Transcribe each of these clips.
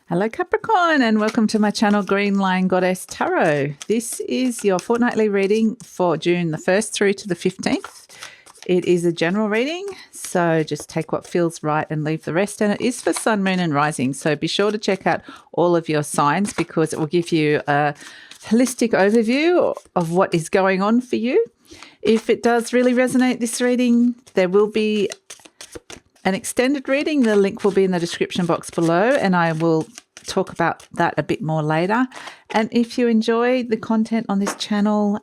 Hello Capricorn and welcome to my channel GreenLion Goddess Tarot. This is your fortnightly reading for June the 1st through to the 15th. It is a general reading, so just take what feels right and leave the rest. And it is for Sun, Moon and Rising, so be sure to check out all of your signs because it will give you a holistic overview of what is going on for you. If it does really resonate, this reading, there will be an extended reading. The link will be in the description box below and I will talk about that a bit more later. And if you enjoy the content on this channel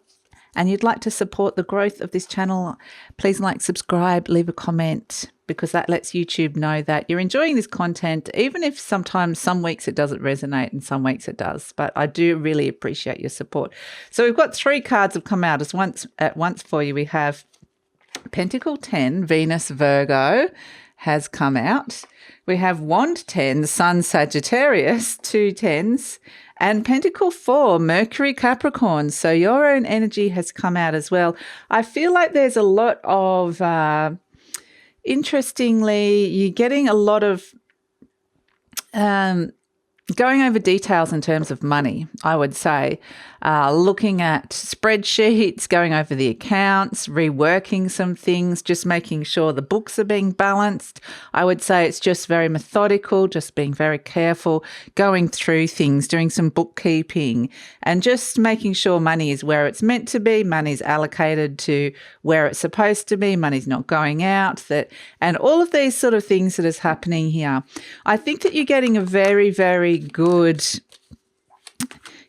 and you'd like to support the growth of this channel, please like, subscribe, leave a comment because that lets YouTube know that you're enjoying this content, even if sometimes some weeks it doesn't resonate and some weeks it does. But I do really appreciate your support. So we've got 3 cards have come out at once for you. We have Pentacle 10, Venus, Virgo has come out. We have Wand 10, Sun, Sagittarius, 2 10s, and Pentacle 4, Mercury, Capricorn. So your own energy has come out as well. I feel like there's a lot of, interestingly, you're getting a lot of going over details in terms of money, I would say. Looking at spreadsheets, going over the accounts, reworking some things, just making sure the books are being balanced. I would say it's just very methodical, just being very careful, going through things, doing some bookkeeping, and just making sure money is where it's meant to be, money's allocated to where it's supposed to be, money's not going out, and all of these sort of things that is happening here. I think that you're getting a very, very good,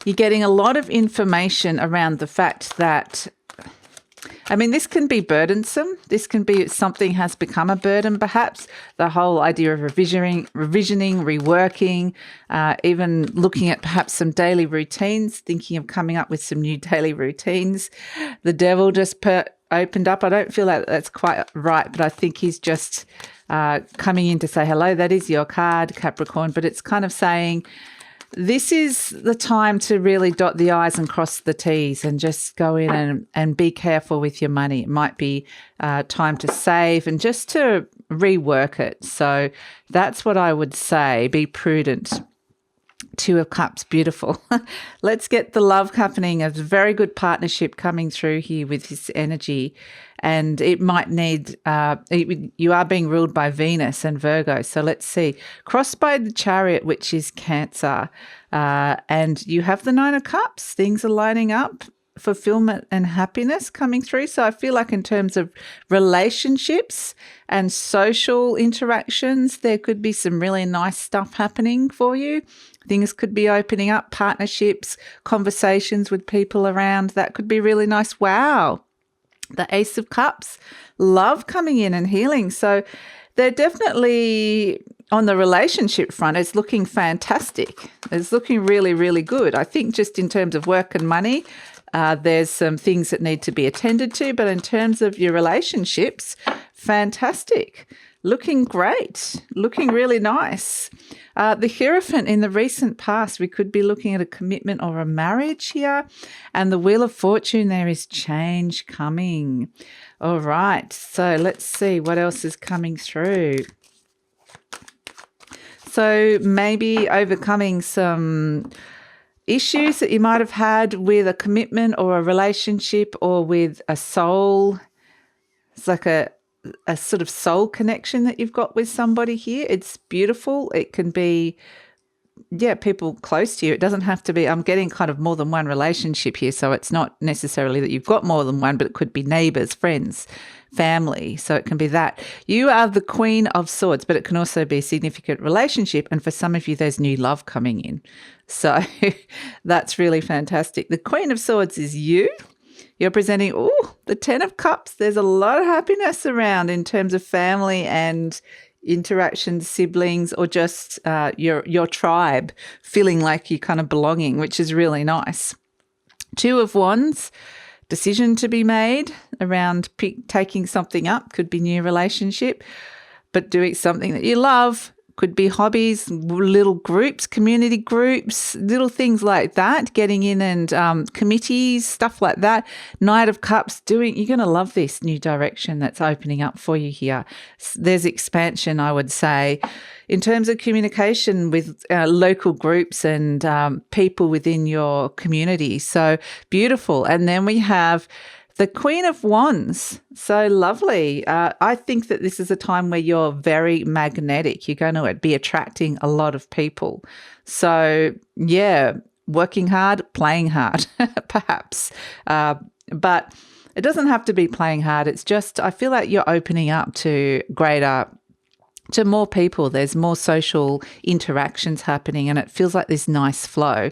you're getting a lot of information around the fact that, I mean, this can be burdensome. This can be something has become a burden, perhaps. The whole idea of revisioning, reworking, even looking at perhaps some daily routines, thinking of coming up with some new daily routines. The devil just opened up. I don't feel like that's quite right, but I think he's just coming in to say, hello, that is your card, Capricorn, but it's kind of saying, this is the time to really dot the I's and cross the T's and just go in and be careful with your money. It might be time to save and just to rework it. So that's what I would say. Be prudent. 2 of Cups, beautiful. Let's get the love happening. A very good partnership coming through here with this energy. And it might need, you are being ruled by Venus and Virgo. So let's see. Crossed by the Chariot, which is Cancer. And you have the 9 of Cups. Things are lining up. Fulfillment and happiness coming through. So I feel like in terms of relationships and social interactions, there could be some really nice stuff happening for you. Things could be opening up, partnerships, conversations with people around. That could be really nice. Wow. The Ace of Cups, love coming in and healing. So they're definitely, on the relationship front, it's looking fantastic. It's looking really, really good. I think just in terms of work and money, there's some things that need to be attended to, but in terms of your relationships, fantastic. Looking great, looking really nice. The Hierophant, in the recent past, we could be looking at a commitment or a marriage here. And the Wheel of Fortune, there is change coming. All right, so let's see what else is coming through. So maybe overcoming some issues that you might have had with a commitment or a relationship or with a soul. It's like a sort of soul connection that you've got with somebody here. It's beautiful. It can be, people close to you. It doesn't have to be, I'm getting kind of more than one relationship here. So it's not necessarily that you've got more than one, but it could be neighbors, friends, family. So it can be that. You are the Queen of Swords, but it can also be a significant relationship. And for some of you, there's new love coming in. So that's really fantastic. The Queen of Swords is you. You're presenting, the 10 of Cups. There's a lot of happiness around in terms of family and interactions, siblings, or just your tribe, feeling like you're kind of belonging, which is really nice. 2 of Wands, decision to be made around taking something up. Could be new relationship, but doing something that you love. Could be hobbies, little groups, community groups, little things like that, getting in and committees, stuff like that. Knight of Cups, you're going to love this new direction that's opening up for you here. There's expansion, I would say, in terms of communication with local groups and people within your community. So beautiful. And then we have the Queen of Wands. So lovely. I think that this is a time where you're very magnetic. You're going to be attracting a lot of people. So, yeah, working hard, playing hard, perhaps. But it doesn't have to be playing hard. It's just I feel like you're opening up to more people. There's more social interactions happening and it feels like this nice flow.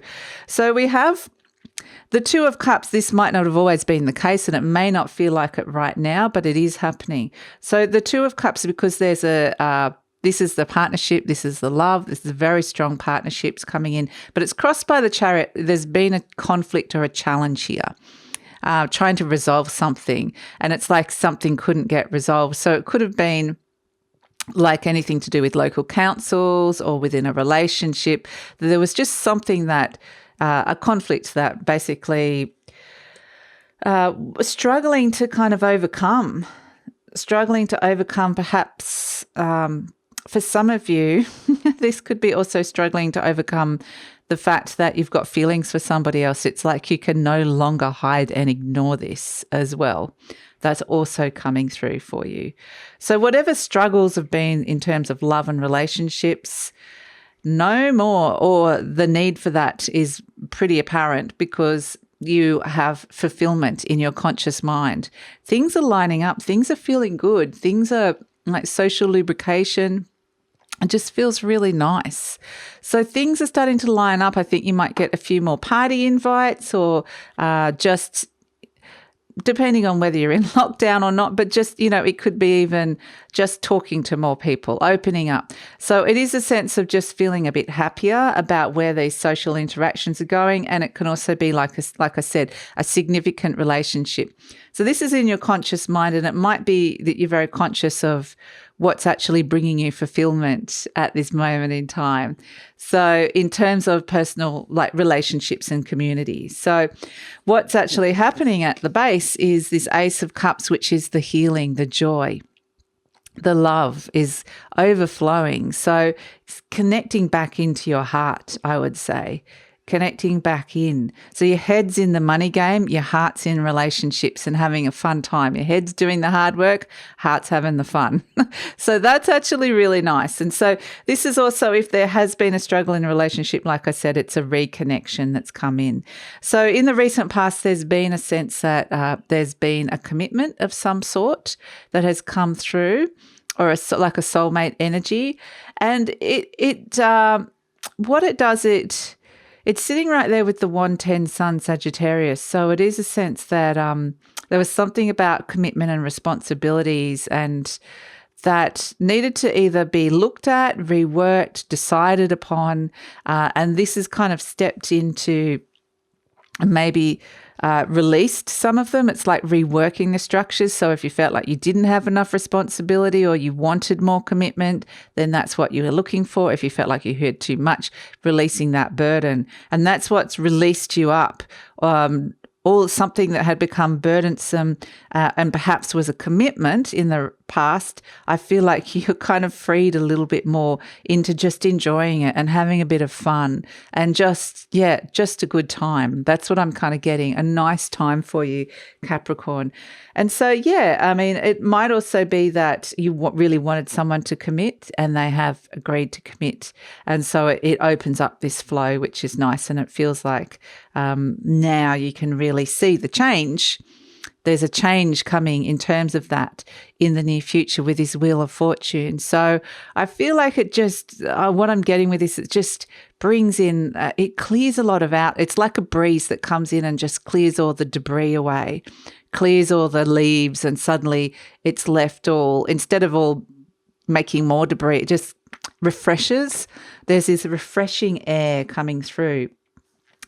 So we have the Two of Cups. This might not have always been the case and it may not feel like it right now, but it is happening. So the Two of Cups, because there's this is the partnership, this is the love, this is very strong partnerships coming in, but it's crossed by the Chariot. There's been a conflict or a challenge here. Trying to resolve something and it's like something couldn't get resolved. So it could have been like anything to do with local councils or within a relationship. There was just something that, a conflict that basically struggling to kind of overcome perhaps for some of you, this could be also struggling to overcome the fact that you've got feelings for somebody else. It's like you can no longer hide and ignore this as well. That's also coming through for you. So whatever struggles have been in terms of love and relationships, no more, or the need for that is pretty apparent because you have fulfillment in your conscious mind. Things are lining up. Things are feeling good. Things are like social lubrication. It just feels really nice. So things are starting to line up. I think you might get a few more party invites or just depending on whether you're in lockdown or not, but just, it could be even just talking to more people, opening up. So it is a sense of just feeling a bit happier about where these social interactions are going. And it can also be, like I said, a significant relationship. So this is in your conscious mind, and it might be that you're very conscious of what's actually bringing you fulfillment at this moment in time. So in terms of personal, like relationships and communities. So what's actually happening at the base is this Ace of Cups, which is the healing, the joy. The love is overflowing. So it's connecting back into your heart, I would say. Connecting back in. So your head's in the money game, your heart's in relationships and having a fun time. Your head's doing the hard work, heart's having the fun. So that's actually really nice. And so this is also, if there has been a struggle in a relationship, like I said, it's a reconnection that's come in. So in the recent past, there's been a sense that there's been a commitment of some sort that has come through, or like a soulmate energy. And what it does, it's sitting right there with the 110 Sun Sagittarius. So it is a sense that there was something about commitment and responsibilities and that needed to either be looked at, reworked, decided upon, and this has kind of stepped into maybe released some of them. It's like reworking the structures. So if you felt like you didn't have enough responsibility or you wanted more commitment, then that's what you were looking for. If you felt like you had too much, releasing that burden. And that's what's released you up. All something that had become burdensome and perhaps was a commitment in the past, I feel like you're kind of freed a little bit more into just enjoying it and having a bit of fun and just a good time. That's what I'm kind of getting, a nice time for you, Capricorn. And so, it might also be that you really wanted someone to commit and they have agreed to commit. And so it opens up this flow, which is nice. And it feels like now you can really see the change. There's a change coming in terms of that in the near future with this Wheel of Fortune. So I feel like it just, what I'm getting with this, it just brings in, it clears a lot of out. It's like a breeze that comes in and just clears all the debris away, clears all the leaves, and suddenly it's left all, instead of all making more debris, it just refreshes. There's this refreshing air coming through.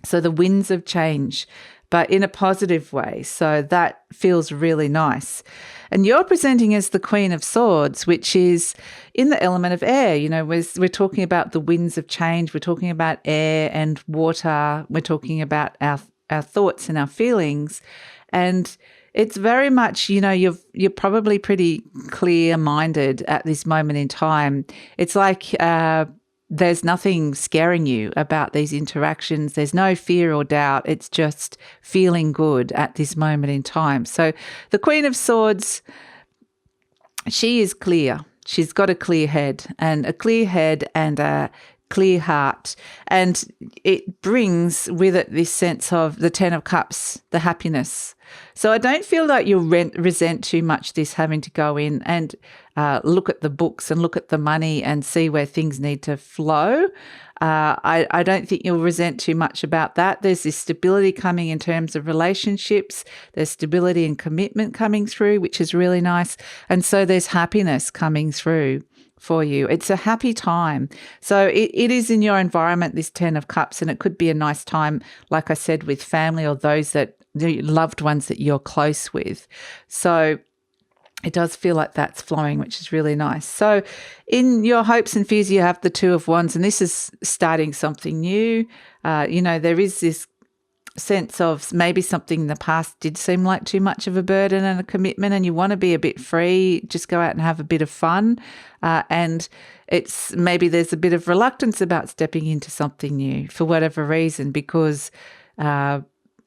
So the winds of change but in a positive way. So that feels really nice. And you're presenting as the Queen of Swords, which is in the element of air. You know, we're talking about the winds of change. We're talking about air and water. We're talking about our thoughts and our feelings. And it's very much, you know, you're probably pretty clear-minded at this moment in time. It's like there's nothing scaring you about these interactions. There's no fear or doubt. It's just feeling good at this moment in time. So the Queen of Swords, she is clear. She's got a clear head and a clear heart. And it brings with it this sense of the Ten of Cups, the happiness. So I don't feel like you'll resent too much this having to go in and look at the books and look at the money and see where things need to flow. I don't think you'll resent too much about that. There's this stability coming in terms of relationships. There's stability and commitment coming through, which is really nice. And so there's happiness coming through for you. It's a happy time. So it is in your environment, this Ten of Cups, and it could be a nice time, like I said, with family or those that the loved ones that you're close with. So it does feel like that's flowing, which is really nice. So in your hopes and fears, you have the Two of Wands, and this is starting something new. You know, there is this sense of maybe something in the past did seem like too much of a burden and a commitment, and you want to be a bit free, just go out and have a bit of fun. And it's maybe there's a bit of reluctance about stepping into something new for whatever reason, because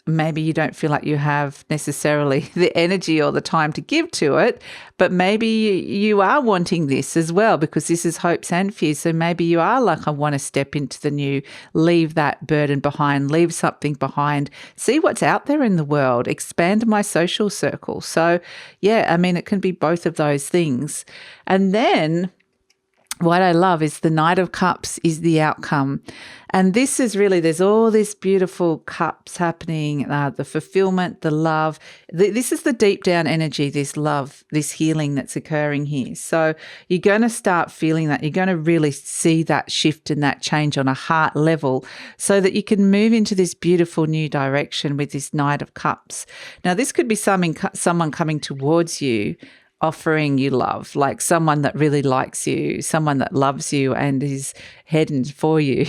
maybe you don't feel like you have necessarily the energy or the time to give to it, but maybe you are wanting this as well, because this is hopes and fears. So maybe you are like, I want to step into the new, leave that burden behind, leave something behind, see what's out there in the world, expand my social circle. So yeah, I mean, it can be both of those things. And then what I love is the Knight of Cups is the outcome. And this is really, there's all this beautiful cups happening, the fulfillment, the love. This is the deep down energy, this love, this healing that's occurring here. So you're going to start feeling that. You're going to really see that shift and that change on a heart level so that you can move into this beautiful new direction with this Knight of Cups. Now, this could be someone coming towards you, offering you love, like someone that really likes you, someone that loves you and is heading for you.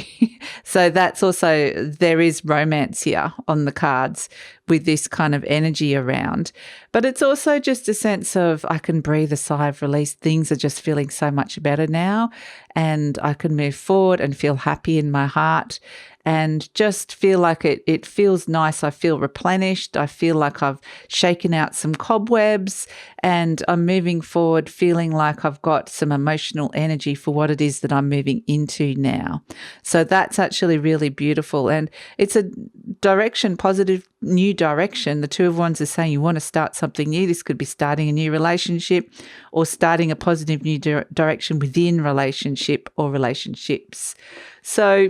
So that's also, there is romance here on the cards with this kind of energy around. But it's also just a sense of, I can breathe a sigh of release. Things are just feeling so much better now, and I can move forward and feel happy in my heart and just feel like it feels nice. I feel replenished. I feel like I've shaken out some cobwebs, and I'm moving forward feeling like I've got some emotional energy for what it is that I'm moving into now. So that's actually really beautiful. And it's a direction, positive, new direction. The Two of Wands is saying you want to start something new. This could be starting a new relationship or starting a positive new direction within relationship or relationships. So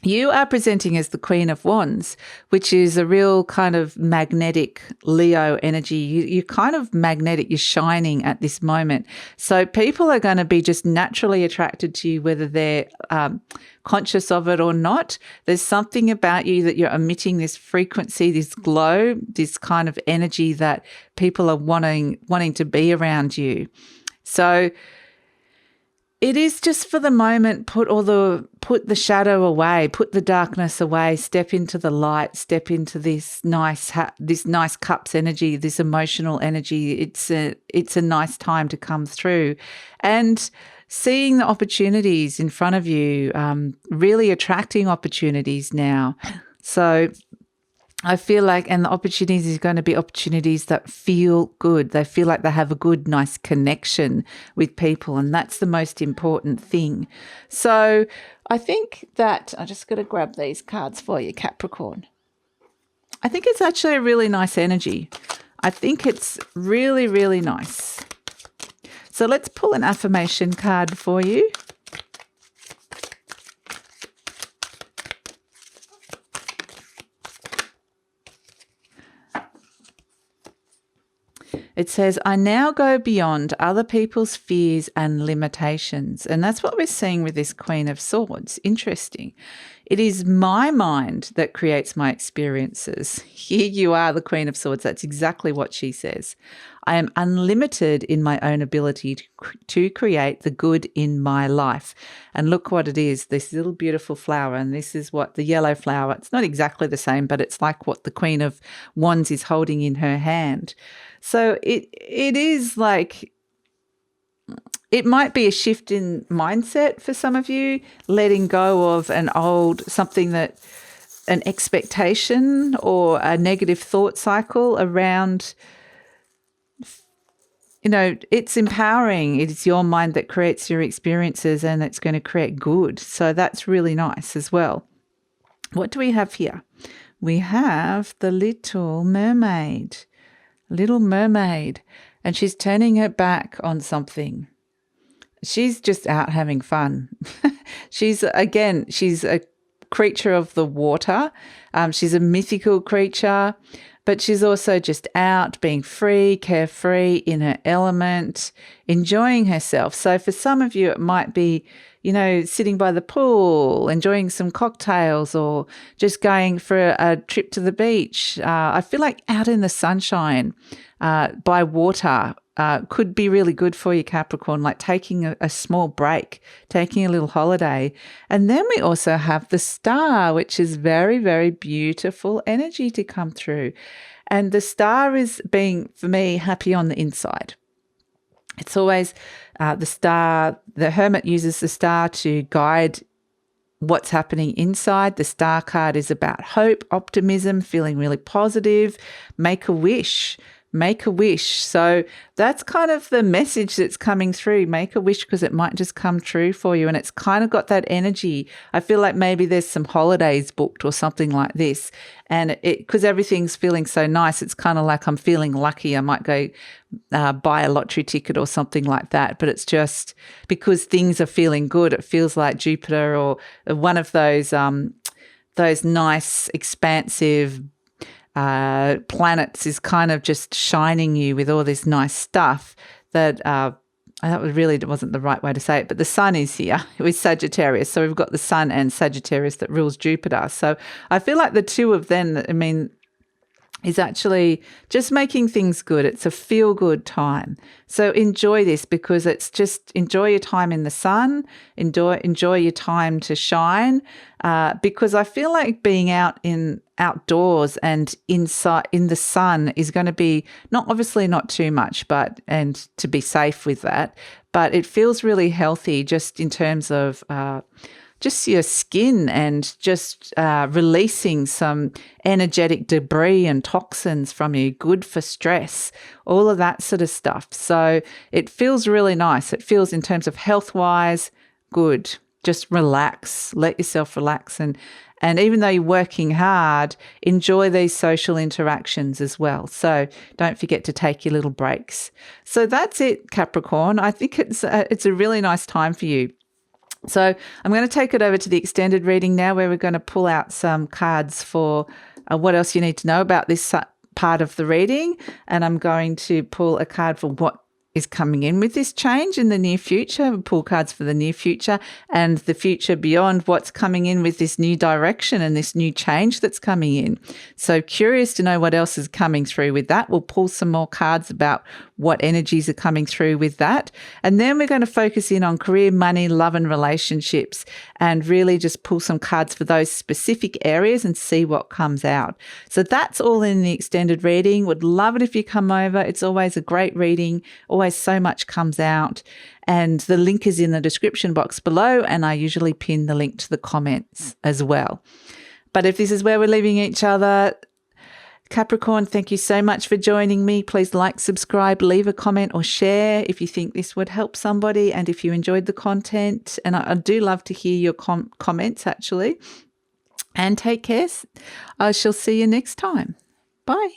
you are presenting as the Queen of Wands, which is a real kind of magnetic Leo energy. You're kind of magnetic, you're shining at this moment. So people are going to be just naturally attracted to you, whether they're conscious of it or not. There's something about you that you're emitting this frequency, this glow, this kind of energy that people are wanting to be around you. So it is just for the moment, put the shadow away, put the darkness away, step into the light, step into this nice cups energy, this emotional energy. It's a nice time to come through, and seeing the opportunities in front of you, really attracting opportunities now. So I feel like, and the opportunities is going to be opportunities that feel good. They feel like they have a good, nice connection with people, and that's the most important thing. So I think that I'm just going to grab these cards for you, Capricorn. I think it's actually a really nice energy. I think it's really, really nice. So let's pull an affirmation card for you. It says, I now go beyond other people's fears and limitations. And that's what we're seeing with this Queen of Swords. Interesting. It is my mind that creates my experiences. Here you are, the Queen of Swords. That's exactly what she says. I am unlimited in my own ability to create the good in my life. And look what it is, this little beautiful flower. And this is what the yellow flower, it's not exactly the same, but it's like what the Queen of Wands is holding in her hand. So it is like, it might be a shift in mindset for some of you, letting go of an expectation or a negative thought cycle around, it's empowering. It's your mind that creates your experiences and it's going to create good. So that's really nice as well. What do we have here? We have the Little Mermaid, and she's turning her back on something. She's just out having fun. She's a creature of the water. She's a mythical creature, but she's also just out being free, carefree, in her element, enjoying herself. So for some of you, it might be, sitting by the pool, enjoying some cocktails, or just going for a trip to the beach. I feel like out in the sunshine by water could be really good for you, Capricorn, like taking a small break, taking a little holiday. And then we also have the Star, which is very, very beautiful energy to come through. And the Star is being, for me, happy on the inside. It's always the Star, the Hermit uses the Star to guide what's happening inside. The Star card is about hope, optimism, feeling really positive, make a wish. So that's kind of the message that's coming through. Make a wish because it might just come true for you. And it's kind of got that energy. I feel like maybe there's some holidays booked or something like this. And because everything's feeling so nice, it's kind of like I'm feeling lucky. I might go buy a lottery ticket or something like that. But it's just because things are feeling good. It feels like Jupiter or one of those nice, expansive planets is kind of just shining you with all this nice stuff that really wasn't the right way to say it, but the Sun is here with Sagittarius. So we've got the Sun and Sagittarius that rules Jupiter. So I feel like the two of them, is actually just making things good. It's a feel-good time. So enjoy this because it's just enjoy your time in the sun, enjoy your time to shine because I feel like being outdoors and inside in the sun is going to be obviously not too much, and to be safe with that, but it feels really healthy just in terms of just your skin and just releasing some energetic debris and toxins from you, good for stress, all of that sort of stuff. So it feels really nice. It feels in terms of health-wise good. Just relax, let yourself relax. And even though you're working hard, enjoy these social interactions as well. So don't forget to take your little breaks. So that's it, Capricorn. I think it's a really nice time for you. So I'm going to take it over to the extended reading now where we're going to pull out some cards for what else you need to know about this part of the reading. And I'm going to pull a card for what is coming in with this change in the near future. We'll pull cards for the near future and the future beyond, what's coming in with this new direction and this new change that's coming in. So curious to know what else is coming through with that. We'll pull some more cards about what energies are coming through with that. And then we're going to focus in on career, money, love and relationships and really just pull some cards for those specific areas and see what comes out. So that's all in the extended reading. Would love it if you come over. It's always a great reading. Always so much comes out. And the link is in the description box below. And I usually pin the link to the comments as well. But if this is where we're leaving each other, Capricorn, thank you so much for joining me. Please like, subscribe, leave a comment or share if you think this would help somebody and if you enjoyed the content. And I do love to hear your comments actually. And take care. I shall see you next time. Bye.